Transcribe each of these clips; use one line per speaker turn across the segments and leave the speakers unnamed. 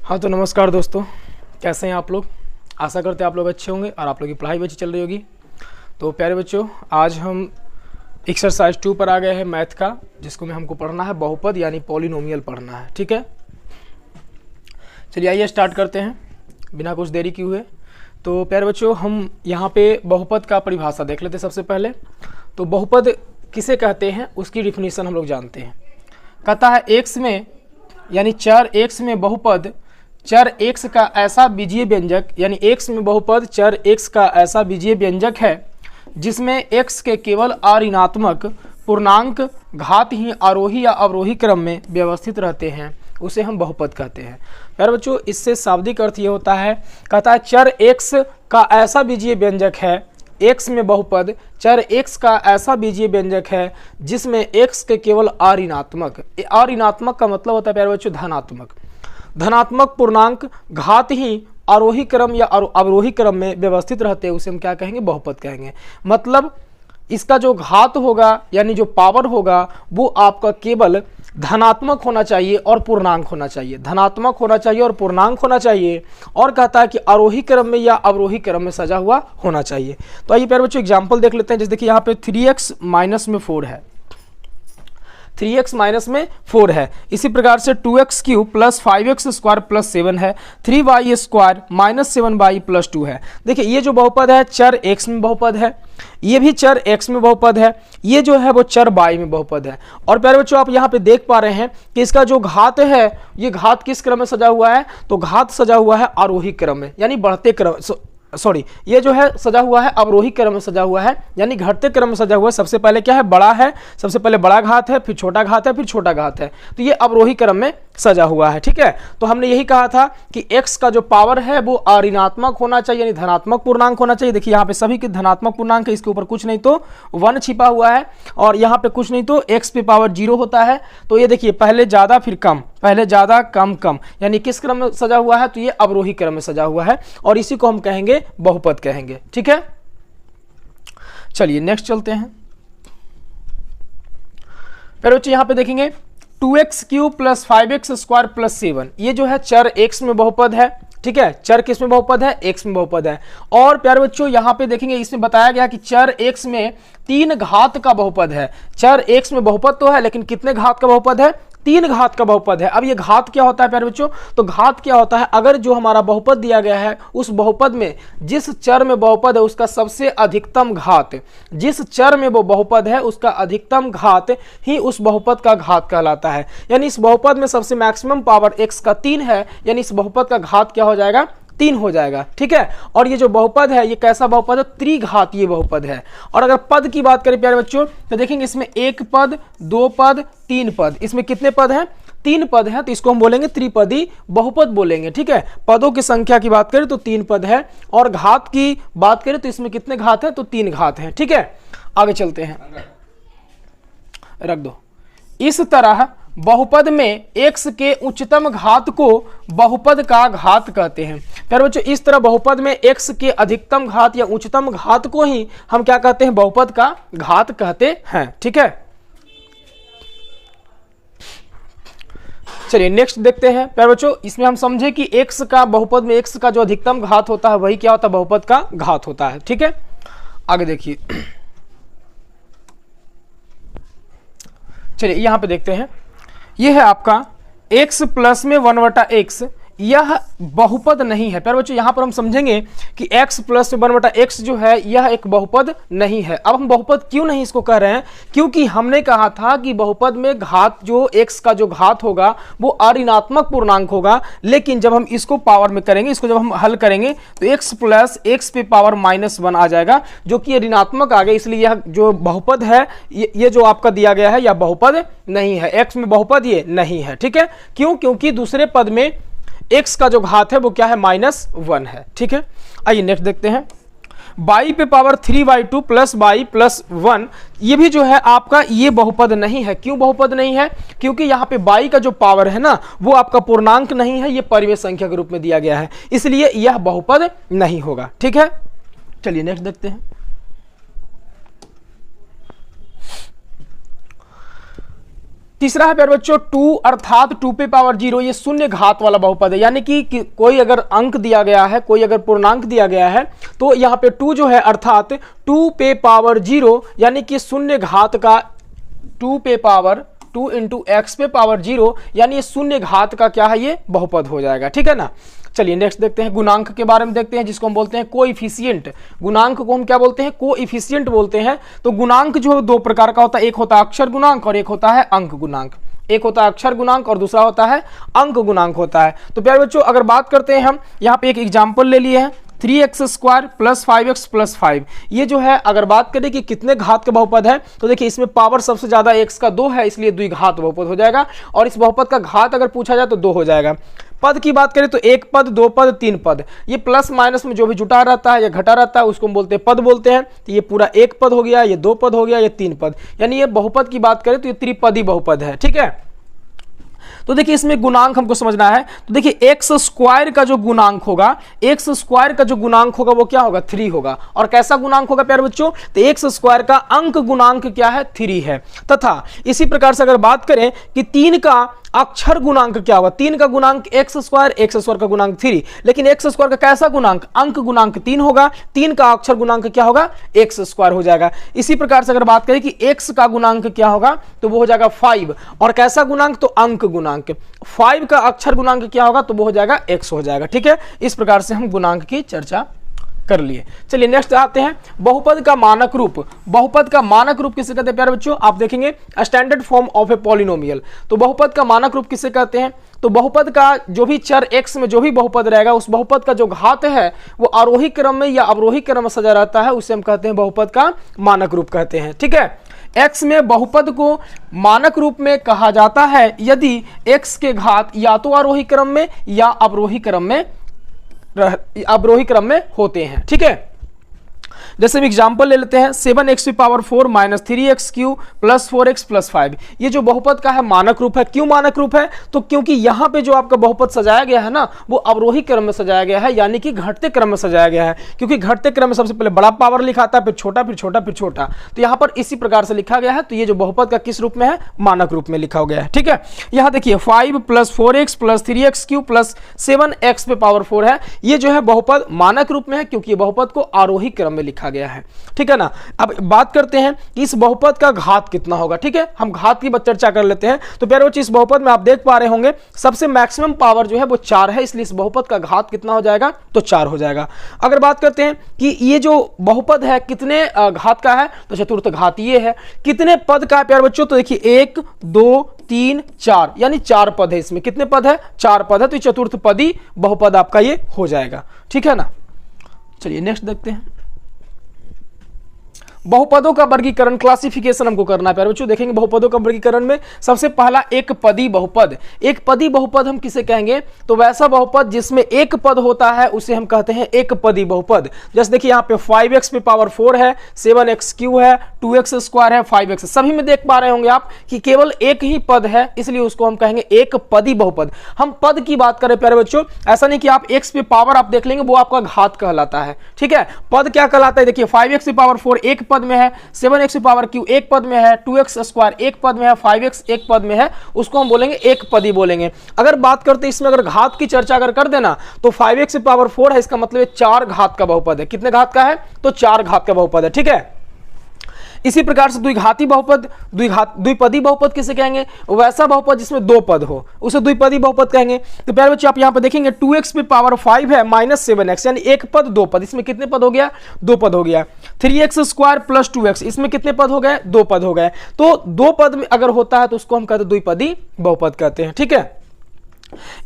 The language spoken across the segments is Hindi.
हाँ तो नमस्कार दोस्तों, कैसे हैं आप लोग। आशा करते हैं आप लोग अच्छे होंगे और आप लोग की पढ़ाई भी अच्छी चल रही होगी। तो प्यारे बच्चों, आज हम एक्सरसाइज 2 पर आ गए हैं मैथ का, जिसको में हमको पढ़ना है बहुपद यानी पॉलिनोमियल पढ़ना है। ठीक है, चलिए आइए स्टार्ट करते हैं बिना कुछ देरी किए हुए। तो प्यारे बच्चों, हम यहाँ पे बहुपद का परिभाषा देख लेते हैं सबसे पहले। तो बहुपद किसे कहते हैं उसकी डिफिनीशन हम लोग जानते हैं। कहता है एक्स में यानी चर एक्स में बहुपद चर x का ऐसा बीजीय व्यंजक यानी x में बहुपद चर x का ऐसा बीजीय व्यंजक है जिसमें x के केवल अऋणात्मक पूर्णांक घात ही आरोही या अवरोही क्रम में व्यवस्थित रहते हैं, उसे हम बहुपद कहते हैं। प्यारे बच्चों, इससे शाब्दिक अर्थ ये होता है, कहता है चर x का ऐसा बीजीय व्यंजक है, x में बहुपद चर x का ऐसा बीजीय व्यंजक है जिसमें x के केवल अऋणात्मक का मतलब होता है प्यारे बच्चों धनात्मक पूर्णांक घात ही आरोही क्रम या अवरोही क्रम में व्यवस्थित रहते हैं, उसे हम क्या कहेंगे, बहुपद कहेंगे। मतलब इसका जो घात होगा यानी जो पावर होगा वो आपका केवल धनात्मक होना चाहिए और पूर्णांक होना चाहिए, धनात्मक होना चाहिए और पूर्णांक होना चाहिए। और कहता है कि आरोही क्रम में या अवरोही क्रम में सजा हुआ होना चाहिए। तो आइए प्यारे बच्चों एग्जाम्पल देख लेते हैं। जैसे देखिए यहाँ पे 3x माइनस में 4 है, 3x माइनस में 4 है। इसी प्रकार से 2x cube plus 5x square plus 7 है, 3y square minus 7y plus 2 है। देखिए ये जो बहुपद है चर x में बहुपद है, ये भी चर x में बहुपद है, ये जो है वो चर y में बहुपद है। और प्यारे बच्चों आप यहाँ पे देख पा रहे हैं कि इसका जो घात है ये घात किस क्रम में सजा हुआ है, तो घात सजा हुआ है आरोही क्रम में यानी बढ़ते क्रम, ये जो है सजा हुआ है अवरोही क्रम में सजा हुआ है यानी घटते क्रम में सजा हुआ है। सबसे पहले क्या है, बड़ा है, सबसे पहले बड़ा घात है, फिर छोटा घात है, फिर छोटा घात है, तो ये अवरोही क्रम में सजा हुआ है। ठीक है, तो हमने यही कहा था कि x का जो पावर है वो अऋणात्मक होना चाहिए यानी धनात्मक पूर्णांक होना चाहिए। देखिए यहाँ पे सभी के धनात्मक पूर्णांक है, इसके ऊपर कुछ नहीं तो 1 छिपा हुआ है और यहाँ पे कुछ नहीं तो x पे पावर 0 होता है। तो ये देखिए पहले ज्यादा फिर कम, पहले ज्यादा कम कम, यानी किस क्रम में सजा हुआ है, तो ये अवरोही क्रम में सजा हुआ है और इसी को हम कहेंगे बहुपद कहेंगे। ठीक है, चलिए नेक्स्ट चलते हैं। फिर बच्चे यहाँ पे देखेंगे 2x cube plus 5x square plus 7, ये जो है चर x में बहुपद है। ठीक है, चर किस में बहुपद है, x में बहुपद है। और प्यारे बच्चों यहाँ पे देखेंगे इसमें बताया गया कि चर x में 3 घात का बहुपद है। चर x में बहुपद तो है लेकिन कितने घात का बहुपद है, 3 घात का बहुपद है। अब ये घात क्या होता है प्यारे बच्चों, तो घात क्या होता है, अगर जो हमारा बहुपद दिया गया है उस बहुपद में जिस चर में बहुपद है उसका सबसे अधिकतम घात, जिस चर में वो बहुपद है उसका अधिकतम घात ही उस बहुपद का घात कहलाता है। यानी इस बहुपद में सबसे मैक्सिमम पावर x का 3 है, यानी इस बहुपद का घात क्या हो जाएगा, 3 हो जाएगा। ठीक है, और ये जो बहुपद है ये कैसा बहुपद है, त्रिघातीय बहुपद है। और अगर पद की बात करें प्यारे बच्चों तो देखेंगे इसमें 1 पद, 2 पद, 3 पद, इसमें कितने पद हैं, 3 पद हैं, तो इसको हम बोलेंगे त्रिपदी बहुपद बोलेंगे। ठीक है, पदों की संख्या की बात करें तो 3 पद है और घात की बात करें तो इसमें कितने घात हैं, तो 3 घात हैं। ठीक है, आगे चलते हैं, रख दो। इस तरह बहुपद में x के उच्चतम घात को बहुपद का घात कहते हैं। प्यारे बच्चों इस तरह बहुपद में x के अधिकतम घात या उच्चतम घात को ही हम क्या कहते हैं, बहुपद का घात कहते हैं। ठीक है, चलिए नेक्स्ट देखते हैं। प्यारे बच्चों इसमें हम समझे कि x का बहुपद में x का जो अधिकतम घात होता है वही क्या होता है, बहुपद का घात होता है। ठीक है, आगे देखिए, चलिए यहां पे देखते हैं, यह है आपका x प्लस में 1/x, यह बहुपद नहीं है। प्यारे बच्चों यहाँ पर हम समझेंगे कि x प्लस 1/x जो है यह एक बहुपद नहीं है। अब हम बहुपद क्यों नहीं इसको कह रहे हैं, क्योंकि हमने कहा था कि बहुपद में घात जो x का जो घात होगा वो अऋणात्मक पूर्णांक होगा, लेकिन जब हम इसको पावर में करेंगे, इसको जब हम हल करेंगे तो x प्लस x पे पावर -1 आ जाएगा जो कि ऋणात्मक आ गया, इसलिए यह जो बहुपद है ये जो आपका दिया गया है यह बहुपद नहीं है, x में बहुपद ये नहीं है। ठीक है, क्यों, क्योंकि दूसरे पद में x का जो घात है वो क्या है, -1 है। ठीक है, आइए नेक्स्ट देखते हैं। y पे power 3y2 plus y plus 1, ये भी जो है आपका ये बहुपद नहीं है। क्यों बहुपद नहीं है, क्योंकि यहाँ पे y का जो पावर है ना वो आपका पूर्णांक नहीं है, ये परिमेय संख्या के रूप में दिया गया है, इसलिए यह बहुपद नहीं होगा। ठीक है, चलिए नेक्स्ट देखते हैं। तीसरा है प्यारे बच्चों 2 अर्थात 2 पे पावर 0, ये शून्य घात वाला बहुपद है। यानी कि कोई अगर अंक दिया गया है, कोई अगर पूर्णांक दिया गया है, तो यहाँ पे 2 जो है अर्थात 2 पे पावर 0 यानी कि शून्य घात का 2 पे पावर 2 इंटू एक्स पे पावर 0 यानी ये शून्य घात का क्या है, ये बहुपद हो जाएगा। ठीक है ना। चलिए नेक्स्ट देखते हैं, गुणांक के बारे में देखते हैं, जिसको हम बोलते हैं कोएफिशिएंट। गुणांक को हम क्या बोलते हैं, कोएफिशिएंट बोलते हैं। तो गुणांक जो दो प्रकार का होता है, एक होता है अक्षर गुणांक और एक होता है अंक गुणांक। एक होता है अक्षर गुणांक और दूसरा होता है अंक गुणांक होता है। तो प्यारे बच्चों अगर बात करते हैं हम यहाँ पे एक एग्जाम्पल ले लिए हैं, 3x² प्लस 5x प्लस 5। ये जो है अगर बात करें कि कितने घात का बहुपद है, तो देखिए इसमें पावर सबसे ज्यादा x का 2 है, इसलिए द्विघात बहुपद हो जाएगा। और इस बहुपद का घात अगर पूछा जाए तो 2 हो जाएगा। पद की बात करें तो 1 पद, 2 पद, 3 पद, ये प्लस माइनस में जो भी जुटा रहता है या घटा रहता है उसको हम बोलते हैं पद बोलते हैं। तो ये पूरा 1 पद हो गया, ये 2 पद हो गया, ये 3 पद, यानी ये बहुपद की बात करें तो ये त्रिपदी बहुपद है। ठीक है। तो देखिए इसमें गुणांक हमको समझना है। तो देखिए x² का जो गुणांक होगा, x² का जो गुणांक होगा वो क्या होगा, 3 होगा। और कैसा गुणांक होगा प्यारे बच्चों, तो x² का अंक गुणांक क्या है, 3 है। तथा इसी प्रकार से अगर बात करें कि 3 का अक्षर गुणांक क्या होगा, 3 का गुणांक x² का गुणांक 3, लेकिन x² का कैसा गुणांक, अंक गुणांक 3 होगा, 3 का अक्षर गुणांक क्या होगा, x² हो जाएगा। इसी प्रकार से अगर बात करें कि x का गुणांक क्या होगा, तो वो हो जाएगा 5, और कैसा गुणांक, तो अंक गुणांक। 5 का अक्षर गुणांक क्या होगा, तो वो हो जाएगा x हो जाएगा। ठीक है। इस प्रकार से हम गुणांक की चर्चा कर लिए। चलिए नेक्स्ट आते हैं, बहुपद का मानक रूप। बहुपद का मानक रूप किसे कहते हैं प्यारे बच्चों, आप देखेंगे standard form of a polynomial. तो बहुपद का मानक रूप किसे कहते हैं, तो बहुपद का जो भी चर x में जो भी बहुपद रहेगा, उस बहुपद का जो घात है वो आरोही क्रम में या अवरोही क्रम में सजा रहता है, उसे हम कहते हैं बहुपद का मानक रूप कहते हैं। ठीक है। x में बहुपद को मानक रूप में कहा जाता है यदि x के घात या तो आरोही क्रम में या अवरोही क्रम में होते हैं। ठीक है। जैसे हम एग्जाम्पल ले लेते हैं, 7x⁴ minus 3x³ plus 4x plus 5। ये जो बहुपद का है मानक रूप है। क्यों मानक रूप है, तो क्योंकि यहाँ पे जो आपका बहुपद सजाया गया है ना, वो अवरोही क्रम में सजाया गया है, यानी कि घटते क्रम में सजाया गया है। क्योंकि घटते क्रम में सबसे पहले बड़ा पावर लिखा आता है, फिर छोटा, फिर छोटा, फिर छोटा। तो यहाँ पर इसी प्रकार से लिखा गया है। तो ये जो बहुपद का किस रूप में है, मानक रूप में लिखा गया है। ठीक है। यहाँ देखिए 5 plus 4x plus 3x³ plus 7x⁴ है। ये जो है बहुपद मानक रूप में है, क्योंकि बहुपद को आरोही क्रम में लिखा गया है। ठीक है ना। अब बात करते हैं कि इस बहुपद का घात कितना होगा। ठीक है, हम घात की चर्चा कर लेते हैं। तो प्यारे बच्चों इस बहुपद में आप देख पा रहे होंगे सबसे मैक्सिमम पावर जो है वो 4 है, इसलिए इस बहुपद का घात कितना हो जाएगा, तो 4 हो जाएगा। अगर बात करते हैं कि ये जो बहुपद है कितने घात का है, तो चतुर्थ घात ये है। कितने पद का है प्यारे बच्चों, तो देखिए 1 2 3 4, यानी 4 पद है। इसमें कितने पद है, 4 पद है। तो चतुर्थ पदी बहुपद आपका ये हो जाएगा। ठीक है ना। चलिए नेक्स्ट देखते हैं, बहुपदों का वर्गीकरण, क्लासिफिकेशन हमको करना है प्यारे बच्चों। देखेंगे बहुपदों का वर्गीकरण में सबसे पहला एक पदी बहुपद। एक पदी बहुपद हम किसे कहेंगे, तो वैसा बहुपद जिसमें एक पद होता है उसे हम कहते हैं एक पदी बहुपद। जैसे देखिए यहाँ पे 5x⁴ है, 7x³ है, 2x² है, 5x, सभी में देख पा रहे होंगे आप कि केवल एक ही पद है, इसलिए उसको हम कहेंगे एक पदी बहुपद। हम पद की बात करें प्यारे बच्चों, ऐसा नहीं कि आप x पे पावर आप देख लेंगे, वो आपका घात कहलाता है। ठीक है। पद क्या कहलाता है, देखिए 5x⁴ एक पद में है, 7x⁴ एक पद में है, 2x² एक पद में है, 5x एक पद में है, उसको हम बोलेंगे एक पदी बोलेंगे। अगर बात करते हैं इसमें अगर घात की चर्चा अगर कर देना, तो 5x⁴ है, इसका मतलब 4 घात का बहुपद है। कितने घात का है, तो 4 घात का बहुपद है। ठीक है। इसी प्रकार से द्विघाती बहुपद, द्विपदी बहुपद किसे कहेंगे, वैसा बहुपद जिसमें 2 पद हो, उसे द्विपदी बहुपद कहेंगे। तो प्यारे बच्चों आप यहां पर देखेंगे 2x⁵ है माइनस 7x, यानी एक पद 2 पद। इसमें कितने पद हो गया, 2 पद हो गया। 3x² प्लस 2x, इसमें कितने पद हो गए, 2 पद हो गए। तो 2 पद में अगर होता है तो उसको हम कहते हैं द्विपदी बहुपद कहते हैं। ठीक है।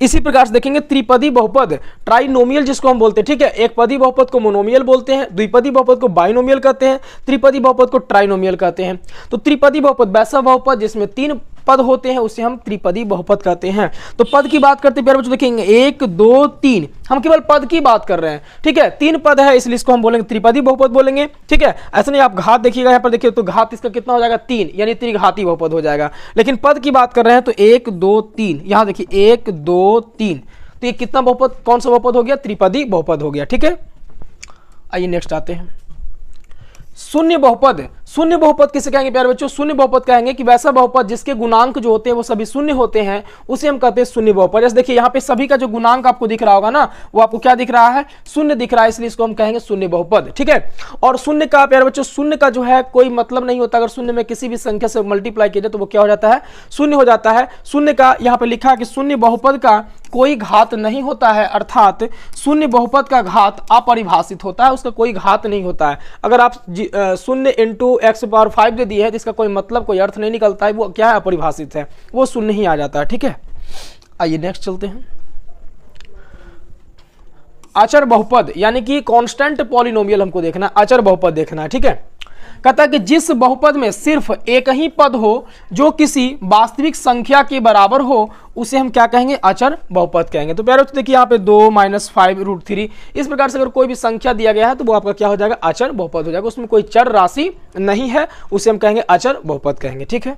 इसी प्रकार से देखेंगे त्रिपदी बहुपद, ट्राइनोमियल जिसको हम बोलते हैं। ठीक है। एक पदी बहुपद को मोनोमियल बोलते हैं, द्विपदी बहुपद को बाइनोमियल कहते हैं, त्रिपदी बहुपद को ट्राइनोमियल कहते हैं। तो त्रिपदी बहुपद वैसा बहुपद जिसमें 3 पद होते हैं उसे हम त्रिपदी बहुपद कहते हैं। तो पद की बात करते हैं प्यारे बच्चों, देखेंगे 1 2 3, हम केवल पद की बात कर रहे हैं। ठीक है। 3 पद है, इसलिए इसको हम बोलेंगे त्रिपदी बहुपद बोलेंगे। ठीक है। ऐसा नहीं आप घात देखिएगा, यहाँ पर देखिए तो घात इसका कितना हो जाएगा, 3, यानी त्रिघाती बहुपद हो जाएगा। लेकिन पद की बात कर रहे हैं तो 1 2 3, यहाँ देखिए 1 2 3, तो ये कितना बहुपद, कौन सा बहुपद हो गया, त्रिपदी बहुपद हो गया। ठीक है। आइए नेक्स्ट आते हैं। शून्य बहुपद, शून्य बहुपद किसे कहेंगे प्यारे बच्चों? शून्य बहुपद कहेंगे कि वैसा बहुपद जिसके गुणांक जो होते हैं वो सभी शून्य होते हैं, उसे हम कहते हैं शून्य बहुपद। जैसे देखिए यहाँ पे सभी का जो गुणांक आपको दिख रहा होगा ना, वो आपको क्या दिख रहा है? शून्य दिख रहा है, इसलिए इसको हम कहेंगे शून्य बहुपद। ठीक है, और शून्य का प्यारे बच्चों, शून्य का जो है कोई मतलब नहीं होता। अगर शून्य में किसी भी संख्या से मल्टीप्लाई किया जाए तो वो क्या हो जाता है? शून्य हो जाता है। शून्य का यहाँ पे लिखा है कि शून्य बहुपद का कोई घात नहीं होता है, अर्थात शून्य बहुपद का घात अपरिभाषित होता है, उसका कोई घात नहीं होता है। अगर आप शून्य इंटू एक्स पावर 5 दे दिए है तो इसका कोई मतलब, कोई अर्थ नहीं निकलता है, वो क्या है? अपरिभाषित है, वो शून्य ही आ जाता है। ठीक है, आइए नेक्स्ट चलते हैं। अचर बहुपद यानी कि कांस्टेंट पॉलिनोमियल हमको देखना है, अचर बहुपद देखना है। ठीक है, कहता है कि जिस बहुपद में सिर्फ एक ही पद हो जो किसी वास्तविक संख्या के बराबर हो, उसे हम क्या कहेंगे? अचर बहुपद कहेंगे। तो प्यारे देखिए यहाँ पे 2 - 5√3 इस प्रकार से अगर कोई भी संख्या दिया गया है तो वो आपका क्या हो जाएगा? अचर बहुपद हो जाएगा। उसमें कोई चर राशि नहीं है, उसे हम कहेंगे अचर बहुपद कहेंगे। ठीक है,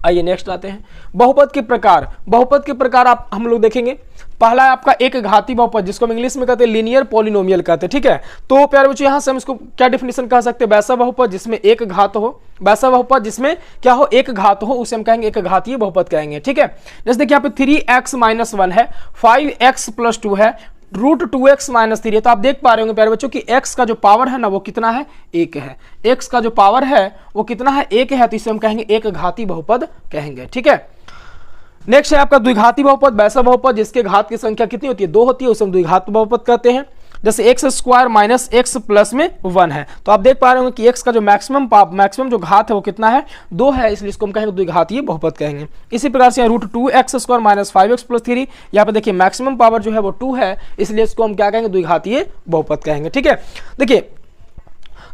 आइए नेक्स्ट आते हैं। बहुपद के प्रकार, बहुपद के प्रकार आप हम लोग देखेंगे। पहला है आपका एक घाती बहुपद, जिसको हम इंग्लिश में कहते हैं लीनियर पॉलिनोमियल कहते हैं। ठीक है, तो प्यारे बच्चों यहाँ से हम इसको क्या डिफिनेशन कह सकते हैं? वैसा बहुपद जिसमें एक घात हो, वैसा बहुपद जिसमें क्या हो? एक घात हो, उसे हम कहेंगे एक घातीय बहुपद कहेंगे। ठीक है, जैसे देखिए यहाँ पे 3x - 1 है, 5x + 2 है, √2x - 3 है। तो आप देख पा रहे होंगे प्यारे बच्चों कि x का जो पावर है ना वो कितना है? 1 है। x का जो पावर है वो कितना है? 1 है, तो इसे हम कहेंगे एक घाती बहुपद कहेंगे। ठीक है, नेक्स्ट है आपका द्विघाती बहुपद, वैसा बहुपद जिसके घात की संख्या कितनी होती है? 2 होती है, उसे हम द्विघात बहुपद कहते हैं। जैसे x² - x प्लस में 1 है, तो आप देख पा रहे होंगे कि x का जो मैक्सिमम जो घात है वो कितना है? 2 है, इसलिए इसको हम कहेंगे द्विघातीय बहुपद कहेंगे। इसी प्रकार से √2x² - 5x + 3, यहाँ पे देखिए मैक्सिमम पावर जो है वो 2 है, इसलिए इसको हम क्या कहेंगे? द्विघातीय बहुपद कहेंगे। ठीक है, देखिए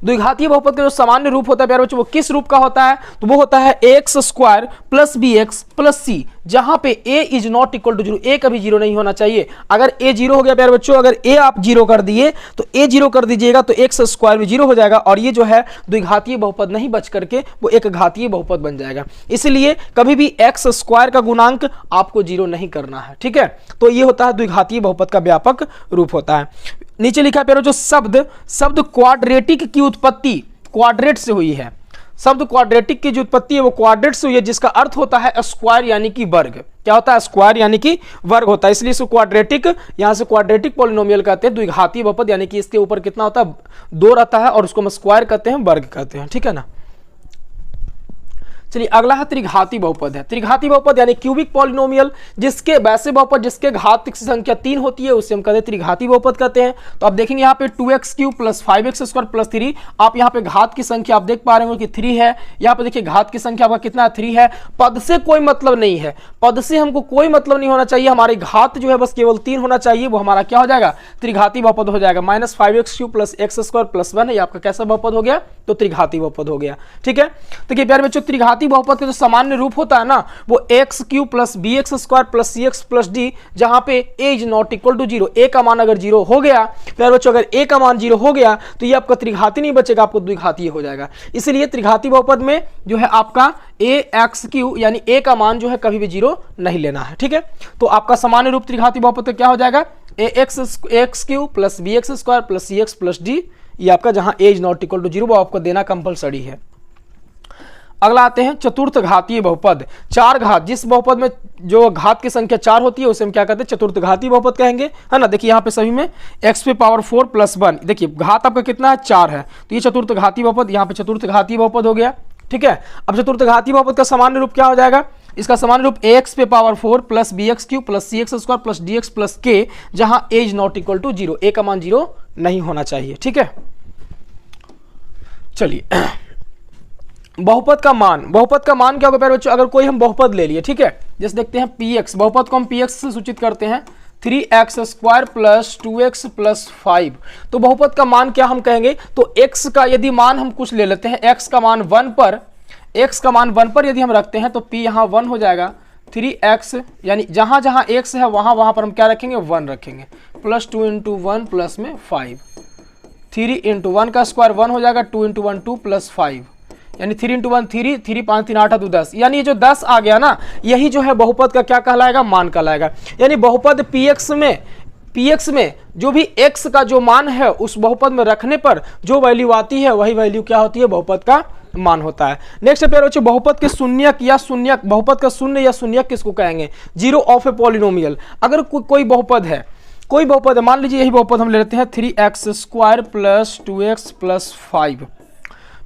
द्विघातीय बहुपद का जो सामान्य रूप होता है प्यारे बच्चों, वो किस रूप का होता है? तो वो होता है x² + bx + c, जहां पे a is not equal to 0, a कभी 0 नहीं होना चाहिए। अगर a 0 हो गया प्यारे बच्चों, अगर a आप 0 कर दिए तो a 0 कर दीजिएगा तो x² भी 0 हो जाएगा, और ये जो है द्विघातीय बहुपद नहीं बच करके वो एक घातीय बहुपद बन जाएगा। इसलिए कभी भी x² का गुणांक आपको 0 नहीं करना है। ठीक है, तो ये होता है द्विघातीय बहुपद का व्यापक रूप होता है। नीचे लिखा है प्यारे जो शब्द क्वाड्रेटिक की उत्पत्ति क्वाड्रेट से हुई है। शब्द क्वाड्रेटिक की जो उत्पत्ति है वो क्वाड्रेट से हुई है, जिसका अर्थ होता है स्क्वायर यानी कि वर्ग। क्या होता है? स्क्वायर यानी कि वर्ग होता है, इसलिए इसको क्वाड्रेटिक, यहां से क्वाड्रेटिक पॉलिनोमियल कहते हैं। द्विघातीय बहुपद यानी कि इसके ऊपर कितना होता है? 2 रहता है, और उसको हम स्क्वायर कहते हैं, वर्ग कहते हैं। ठीक है ना। चलिए अगला है त्रिघाती बहुपद है। त्रिघाती बहुपद यानी क्यूबिक पॉलिनोमियल, जिसके वैसे बहुपद जिसके घात की संख्या 3 होती है, उसे हम कहते हैं त्रिघाती बहुपद कहते हैं। तो आप देखेंगे यहाँ पे 2x³ + 5x² + 3, आप यहाँ पे घात की संख्या आप देख पा रहे हो कि 3 है। यहाँ पे देखिए घात की संख्या आपका कितना है? 3 है। पद से कोई मतलब नहीं है, पद से हमको कोई मतलब नहीं होना चाहिए, हमारी घात जो है बस केवल 3 होना चाहिए, वो हमारा क्या हो जाएगा? त्रिघाती बहुपद हो जाएगा। -5x³ + x² + 1 है, ये आपका कैसा बहुपद हो गया? तो त्रिघाती बहुपद हो गया। ठीक है, देखिए प्यारे बच्चों त्रिघाती बहुपद का जो सामान्य रूप होता है ना, वो x³ + bx² + cx + d, जहां पे a is not equal to 0, a का मान अगर 0 हो गया प्यारे बच्चों, अगर a का मान 0 हो गया तो ये आपका त्रिघाती नहीं बचेगा, आपको द्विघातीय हो जाएगा। इसलिए त्रिघाती बहुपद में जो है आपका ax³ यानी a का मान जो है कभी भी 0 नहीं लेना है। ठीक है, तो आपका सामान्य रूप त्रिघाती बहुपद का क्या हो जाएगा? ax³ + bx² + cx + d, ये आपका जहां a is not equal to 0 वो आपको देना कंपलसरी है। अगला आते हैं चतुर्थ घातीय बहुपद। 4 घात, जिस बहुपद में जो घात की संख्या 4 होती है उसे हम क्या कहते हैं? चतुर्थ घातीय बहुपद कहेंगे, है ना। देखिए यहाँ पे सभी में x⁴ + 1, देखिए घात आपका कितना है? 4 है, तो ये चतुर्थ घातीय बहुपद, यहाँ पे चतुर्थ घातीय बहुपद हो गया। ठीक है, अब चतुर्थ घातीय बहुपद का सामान्य रूप क्या हो जाएगा? इसका सामान्य रूप ax⁴ + bx³ + cx² + dx + k, जहां a is not equal to 0, a का मान 0 नहीं होना चाहिए। ठीक है, चलिए बहुपद का मान, बहुपद का मान क्या होगा प्यारे बच्चों? अगर कोई हम बहुपद ले लिए, ठीक है, जैसे देखते हैं px, बहुपद को हम px से सूचित करते हैं, 3x² + 2x + 5, तो बहुपद का मान क्या हम कहेंगे? तो x का यदि मान हम कुछ ले लेते हैं, x का मान 1 पर, x का मान 1 पर यदि हम रखते हैं तो p यहाँ 1 हो जाएगा, 3x यानी जहां जहां x है वहां पर हम क्या रखेंगे? 1 रखेंगे, +2 × 1 + में 5, 3 × 1 का स्क्वायर 1 हो जाएगा, 2 × 1 2 + 5, यानी 3 × 1 3, 3 5 3 8 10, यानी ये जो 10 आ गया ना, यही जो है बहुपद का क्या कहलाएगा? मान कहलाएगा। यानी बहुपद px में px में जो भी x का जो मान है उस बहुपद में रखने पर जो वैल्यू आती है वही वैल्यू क्या होती है, बहुपद का मान होता है। नेक्स्ट प्यारे बच्चों, बहुपद के शून्यक या शून्यक, बहुपद का शून्य या शून्यक किसको कहेंगे, जीरो ऑफ ए पॉलिनोमियल। अगर कोई बहुपद है, कोई बहुपद है, मान लीजिए यही बहुपद हम ले लेते हैं 3x² + 2x + 5।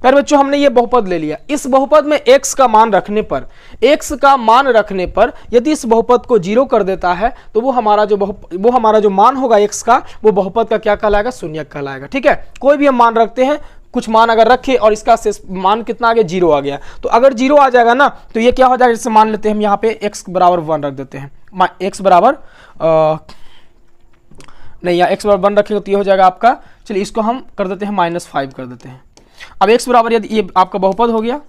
फिर बच्चों हमने ये बहुपद ले लिया, इस बहुपद में x का मान रखने पर, x का मान रखने पर यदि इस बहुपद को जीरो कर देता है तो वो हमारा जो मान होगा x का, वो बहुपद का क्या कहलाएगा, शून्यक कहलाएगा। ठीक है, कोई भी हम मान रखते हैं, कुछ मान अगर रखे और इसका मान कितना आ गया, जीरो आ गया, तो अगर जीरो आ जाएगा ना तो ये क्या हो जाएगा, जैसे मान लेते हैं हम यहाँ पे x बराबर 1 रख देते हैं, x बराबर नहीं, या x बराबर 1 रखेंगे तो ये हो जाएगा आपका, चलिए इसको हम कर देते हैं -5 कर देते हैं। अब x बराबर, यदि ये आपका बहुपद हो गया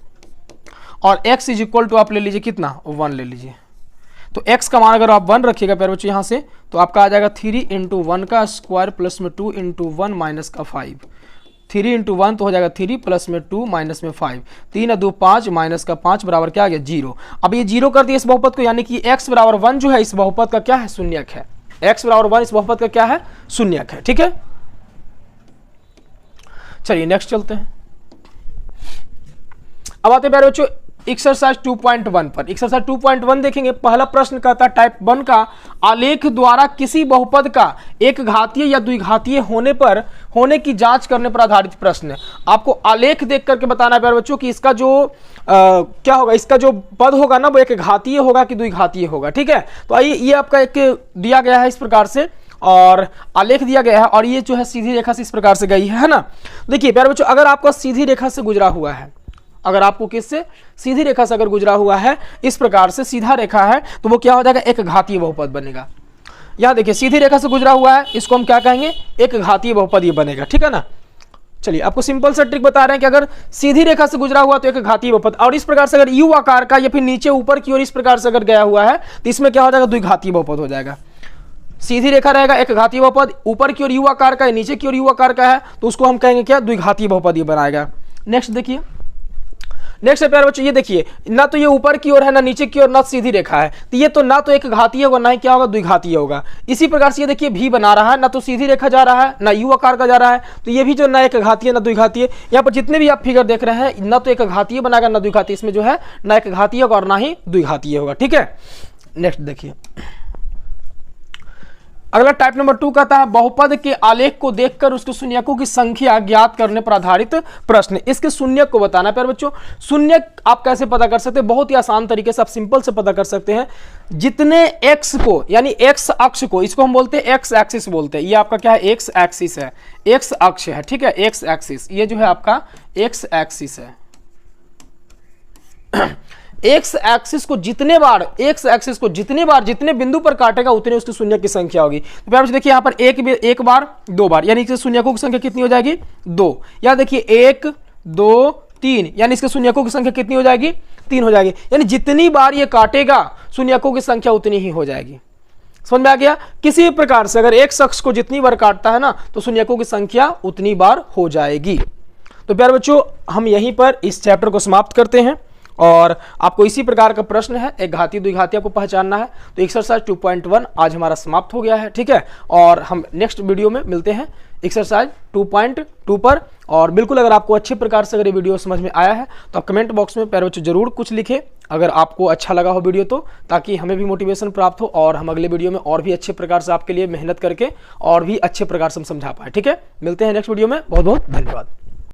और x = आप ले लीजिए कितना, 1 ले लीजिए, तो x का मान अगर आप 1 रखिएगा प्यारे बच्चों यहाँ से, तो आपका आ जाएगा 3 × 1 का स्क्वायर प्लस में 2 × 1 माइनस का 5। 3 × 1 तो हो जाएगा 3 प्लस में 2 माइनस में 5, 3 × 2 5 माइनस का 5 बराबर क्या आ गया, 0। अब ये 0 कर दिया इस बहुपद को, यानी कि x बराबर 1 जो है इस बहुपद का क्या है, शून्यक है। x बराबर 1 इस बहुपद का क्या है, शून्यक है। ठीक है, चलिए नेक्स्ट चलते हैं। अब आते हैं प्यारे बच्चों एक्सरसाइज 2.1 पर। एक्सरसाइज 2.1 देखेंगे, पहला प्रश्न कहता है टाइप 1 का, आलेख द्वारा किसी बहुपद का एक घातीय या द्विघातीय होने की जांच करने पर आधारित प्रश्न। आपको आलेख देख करके बताना है प्यारे बच्चों कि इसका जो क्या होगा, इसका जो पद होगा ना वो एक घातीय होगा कि द्विघातीय होगा। ठीक है, तो आइए, ये आपका एक दिया गया है इस प्रकार से और आलेख दिया गया है और ये जो है सीधी रेखा से इस प्रकार से गई है ना। देखिए प्यारे बच्चों, अगर आपको सीधी रेखा से गुजरा हुआ है, अगर आपको किससे, सीधी रेखा से अगर गुजरा हुआ है, इस प्रकार से सीधा रेखा है, तो वो क्या हो जाएगा, एक घातीय बहुपद बनेगा। यहां देखिए सीधी रेखा से गुजरा हुआ है, इसको हम क्या कहेंगे, एक घातीय बहुपद ये बनेगा। ठीक है ना, चलिए आपको सिंपल सा ट्रिक बता रहे हैं कि अगर सीधी रेखा से गुजरा हुआ तो एक घातीय बहुपद, और इस प्रकार से अगर यू आकार का या फिर नीचे ऊपर की ओर इस प्रकार से अगर गया हुआ है तो इसमें क्या हो जाएगा, द्विघातीय बहुपद हो जाएगा। सीधी रेखा रहेगा एक घातीय बहुपद, ऊपर की ओर यू आकार का है, नीचे की ओर यू आकार का है, तो उसको हम कहेंगे क्या, द्विघातीय बहुपद ये बनाएगा। नेक्स्ट देखिए, नेक्स्ट है प्यारे बच्चों, ये देखिए ना तो ये ऊपर की ओर है ना नीचे की ओर, ना सीधी रेखा है, तो ये तो ना तो एक घातीय होगा ना ही क्या होगा, द्विघातीय होगा। इसी प्रकार से ये देखिए भी बना रहा है, ना तो सीधी रेखा जा रहा है ना यू आकार का जा रहा है, तो ये भी जो ना एक घातीय ना द्विघातीय। यहाँ पर जितने भी आप फिगर देख रहे हैं, ना तो एक घातीय बनाएगा ना द्विघातीय, इसमें जो है ना एक घातीय होगा और ना ही द्विघातीय होगा। ठीक है, नेक्स्ट देखिए, अगला टाइप नंबर 2 कहता है बहुपद के आलेख को देखकर उसके शून्यकों की संख्या ज्ञात करने पर आधारित प्रश्न। इसके शून्यक को बताना है प्यारे बच्चों। शून्यक आप कैसे पता कर सकते हैं, बहुत ही आसान तरीके से आप सिंपल से पता कर सकते हैं। जितने x को, यानी x अक्ष को, इसको हम बोलते हैं x एक्सिस बोलते हैं, ये आपका क्या है, x एक्सिस है, x अक्ष है। ठीक है, x एक्सिस, ये जो है आपका x एक्सिस है। एक्स एक्सिस को जितने बार जितने बिंदु पर काटेगा उतने उसकी शून्यक की संख्या होगी। तो प्यारे बच्चों देखिए यहाँ पर एक बार 2 बार, यानी इसके शून्यकों की संख्या कितनी हो जाएगी, 2। यहाँ देखिए 1 2 3, यानी इसके शून्यकों की संख्या कितनी हो जाएगी, 3 हो जाएगी। यानी जितनी बार ये काटेगा शून्यकों की संख्या उतनी ही हो जाएगी। समझ में आ गया। किसी प्रकार से अगर एक शख्स को जितनी बार काटता है ना तो शून्यकों की संख्या उतनी बार हो जाएगी। तो प्यारे बच्चों हम यहीं पर इस चैप्टर को समाप्त करते हैं और आपको इसी प्रकार का प्रश्न है, एक घातीय द्विघातीय आपको पहचानना है। तो एक्सरसाइज 2.1 आज हमारा समाप्त हो गया है। ठीक है, और हम नेक्स्ट वीडियो में मिलते हैं एक्सरसाइज 2.2 पर। और बिल्कुल अगर आपको अच्छे प्रकार से अगर ये वीडियो समझ में आया है तो आप कमेंट बॉक्स में प्यारे बच्चों जरूर कुछ लिखें अगर आपको अच्छा लगा हो वीडियो, तो ताकि हमें भी मोटिवेशन प्राप्त हो और हम अगले वीडियो में और भी अच्छे प्रकार से आपके लिए मेहनत करके और भी अच्छे प्रकार से हम समझा पाए। ठीक है, मिलते हैं नेक्स्ट वीडियो में। बहुत बहुत धन्यवाद।